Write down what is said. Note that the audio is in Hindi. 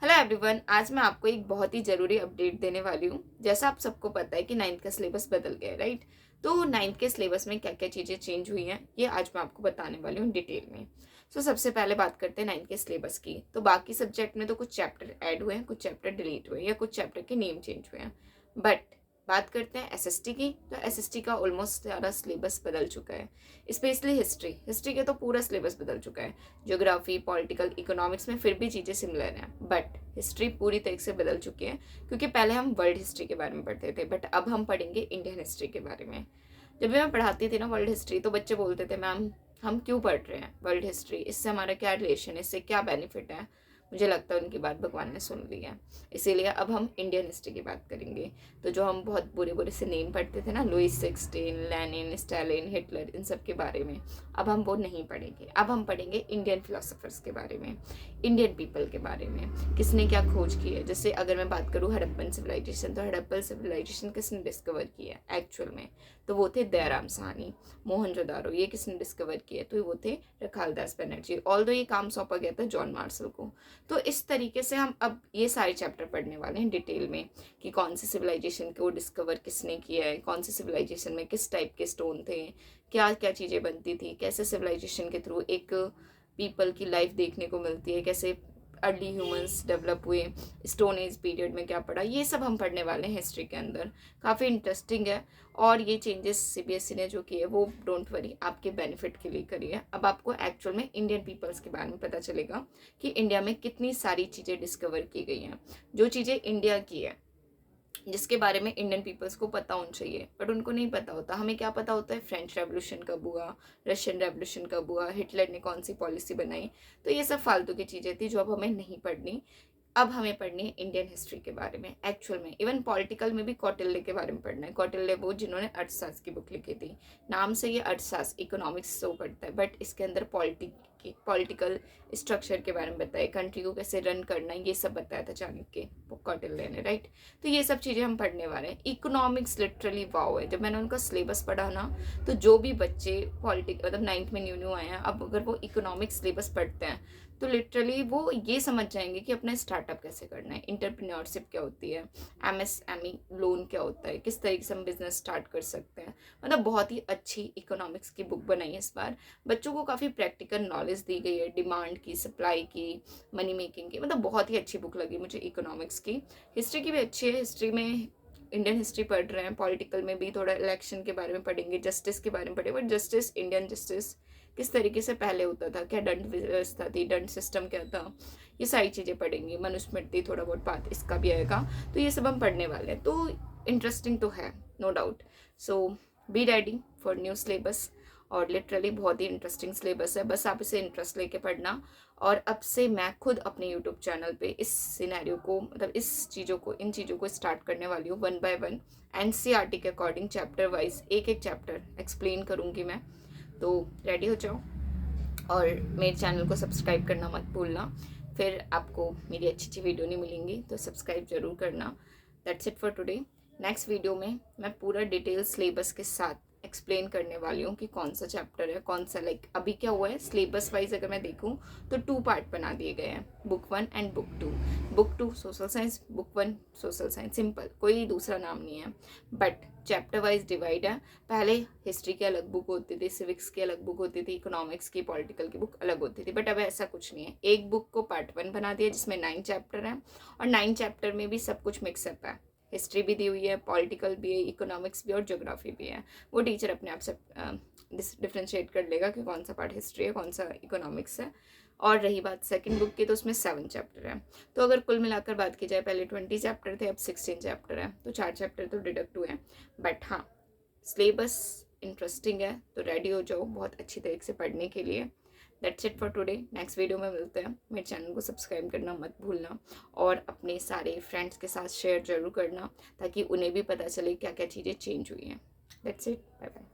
हेलो एवरीवन, आज मैं आपको एक बहुत ही ज़रूरी अपडेट देने वाली हूँ। जैसा आप सबको पता है कि नाइन्थ का सिलेबस बदल गया है, राइट। तो नाइन्थ के सिलेबस में क्या क्या चीज़ें चेंज हुई हैं, ये आज मैं आपको बताने वाली हूँ डिटेल में। सबसे पहले बात करते हैं नाइन्थ के सिलेबस की। तो बाकी सब्जेक्ट में तो कुछ चैप्टर ऐड हुए हैं, कुछ चैप्टर डिलीट हुए हैं या कुछ चैप्टर के नेम चेंज हुए हैं। बट बात करते हैं एसएसटी की। तो एसएसटी का ऑलमोस्ट सारा सिलेबस बदल चुका है। स्पेशली हिस्ट्री के तो पूरा सिलेबस बदल चुका है। ज्योग्राफी, पॉलिटिकल, इकोनॉमिक्स में फिर भी चीज़ें सिमिलर हैं, बट हिस्ट्री पूरी तरह से बदल चुकी है। क्योंकि पहले हम वर्ल्ड हिस्ट्री के बारे में पढ़ते थे, बट अब हम पढ़ेंगे इंडियन हिस्ट्री के बारे में। जब भी मैं पढ़ाती थी ना वर्ल्ड हिस्ट्री, तो बच्चे बोलते थे मैम हम क्यों पढ़ रहे हैं वर्ल्ड हिस्ट्री, इससे हमारा क्या रिलेशन है, इससे क्या बेनिफिट है। मुझे लगता है उनकी बात भगवान ने सुन ली है। इसीलिए अब हम इंडियन हिस्ट्री की बात करेंगे। तो जो हम बहुत बुरे बुरे से नेम पढ़ते थे ना, लुइस 16, लेनिन, स्टालिन, हिटलर, इन सब के बारे में अब हम वो नहीं पढ़ेंगे। अब हम पढ़ेंगे इंडियन फिलोसोफर्स के बारे में, इंडियन पीपल के बारे में, किसने क्या खोज की है। जैसे अगर मैं बात करूँ हड़प्पन सिविलाइजेशन, तो हड़प्पन सिविलाइजेशन किसने डिस्कवर की है एक्चुअल में, तो वो थे दयाराम साहनी। मोहनजोदारो ये किसने डिस्कवर किया, तो वो थे रखालदास बनर्जी। ऑल्दो ये काम सौंपा गया था जॉन मार्शल को। तो इस तरीके से हम अब ये सारे चैप्टर पढ़ने वाले हैं डिटेल में, कि कौन सी सिविलाइजेशन को डिस्कवर किसने किया है, कौन सी सिविलाइजेशन में किस टाइप के स्टोन थे, क्या क्या चीज़ें बनती थी, कैसे सिविलाइजेशन के थ्रू एक पीपल की लाइफ देखने को मिलती है, कैसे अर्ली ह्यूमंस डेवलप हुए, स्टोन एज पीरियड में क्या पढ़ा, ये सब हम पढ़ने वाले हैं हिस्ट्री के अंदर। काफ़ी इंटरेस्टिंग है। और ये चेंजेस सीबीएसई ने जो किए वो डोंट वरी आपके बेनिफिट के लिए करी है। अब आपको एक्चुअल में इंडियन पीपल्स के बारे में पता चलेगा कि इंडिया में कितनी सारी चीज़ें डिस्कवर की गई हैं, जो चीज़ें इंडिया की है, जिसके बारे में इंडियन पीपल्स को पता होना चाहिए, बट उनको नहीं पता होता। हमें क्या पता होता है, फ्रेंच रेवोल्यूशन कब हुआ, रशियन रेवोल्यूशन कब हुआ, हिटलर ने कौन सी पॉलिसी बनाई। तो ये सब फालतू की चीज़ें थी जो अब हमें नहीं पढ़नी। अब हमें पढ़नी है इंडियन हिस्ट्री के बारे में एक्चुअल में। इवन पॉलिटिकल में भी कौटिल्य के बारे में पढ़ना है। कौटिल्य वो जिन्होंने अर्थशास्त्र की बुक लिखी थी। नाम से ये अर्थशास्त्र इकोनॉमिक्स शो करता है, बट इसके अंदर पॉलिटिकल स्ट्रक्चर के बारे में बताया, कंट्री को कैसे रन करना है, ये सब बताया था चाणक्य कौटिल्य ने, राइट। तो ये सब चीज़ें हम पढ़ने वाले हैं। इकोनॉमिक्स लिटरली वाव है। जब मैंने उनका सिलेबस पढ़ा ना, तो जो भी बच्चे मतलब 9th में न्यू आए हैं, अब अगर वो इकोनॉमिक्स सिलेबस पढ़ते हैं तो लिटरली वो ये समझ जाएंगे कि अपना स्टार्टअप कैसे करना है, इंटरप्रेन्योरशिप क्या होती है, एमएसएमई लोन क्या होता है, किस तरीके से हम बिजनेस स्टार्ट कर सकते हैं। मतलब बहुत ही अच्छी इकोनॉमिक्स की बुक बनाई है इस बार। बच्चों को काफ़ी प्रैक्टिकल नॉलेज दी गई है, डिमांड की, सप्लाई की, मनी मेकिंग की। मतलब बहुत ही अच्छी बुक लगी मुझे इकोनॉमिक्स की। हिस्ट्री की भी अच्छी है। हिस्ट्री में इंडियन हिस्ट्री पढ़ रहे हैं, पॉलिटिकल में भी थोड़ा इलेक्शन के बारे में पढ़ेंगे, जस्टिस के बारे में पढ़ेंगे। बट जस्टिस, इंडियन जस्टिस किस तरीके से पहले होता था, क्या दंड व्यवस्था थी, दंड सिस्टम क्या था, ये सारी चीज़ें पढ़ेंगे। मनुस्मृति थोड़ा बहुत बात इसका भी आएगा। तो ये सब हम पढ़ने वाले हैं। तो इंटरेस्टिंग तो है, no doubt. So be ready for new syllabus. और लिटरली बहुत ही इंटरेस्टिंग सिलेबस है, बस आप इसे इंटरेस्ट लेके पढ़ना। और अब से मैं खुद अपने यूट्यूब चैनल पे इस सिनेरियो को, मतलब इन चीज़ों को स्टार्ट करने वाली हूँ 1 by 1। एनसीईआरटी के अकॉर्डिंग चैप्टर वाइज एक एक चैप्टर एक्सप्लेन करूँगी मैं। तो रेडी हो जाओ और मेरे चैनल को सब्सक्राइब करना मत भूलना। फिर आपको मेरी अच्छी अच्छी वीडियो नहीं मिलेंगी, तो सब्सक्राइब जरूर करना। That's it for today. Next video में मैं पूरा डिटेल सिलेबस के साथ एक्सप्लेन करने वाली हूँ कि कौन सा चैप्टर है, कौन सा, लाइक अभी क्या हुआ है सिलेबस वाइज अगर मैं देखूँ तो 2 पार्ट बना दिए गए हैं, book 1 and book 2। Book 2 social science, book 1 social science, simple, कोई दूसरा नाम नहीं है। बट चैप्टर वाइज डिवाइड है। पहले हिस्ट्री की अलग बुक होती थी, सिविक्स की अलग बुक होती थी, इकोनॉमिक्स की, पॉलिटिकल की बुक अलग होती थी, बट अब ऐसा कुछ नहीं है। एक बुक को पार्ट 1 बना दिया जिसमें 9 चैप्टर हैं, और 9 चैप्टर में भी सब कुछ मिक्सअप है। हिस्ट्री भी दी हुई है, पॉलिटिकल भी है, इकोनॉमिक्स भी और ज्योग्राफी भी है। वो टीचर अपने आप से डिफ्रेंशिएट कर लेगा कि कौन सा पार्ट हिस्ट्री है, कौन सा इकोनॉमिक्स है। और रही बात सेकंड बुक की, तो उसमें 7 चैप्टर है। तो अगर कुल मिलाकर बात की जाए, पहले 20 चैप्टर थे, अब 16 चैप्टर है, तो 4 चैप्टर तो डिडक्ट हुए हैं। बट हाँ, सिलेबस इंटरेस्टिंग है, तो रेडी हो जाओ बहुत अच्छी तरीके से पढ़ने के लिए। That's it for today. Next video में मिलते हैं। मेरे चैनल को सब्सक्राइब करना मत भूलना, और अपने सारे फ्रेंड्स के साथ शेयर जरूर करना, ताकि उन्हें भी पता चले क्या क्या चीज़ें चेंज हुई हैं। That's it, bye bye.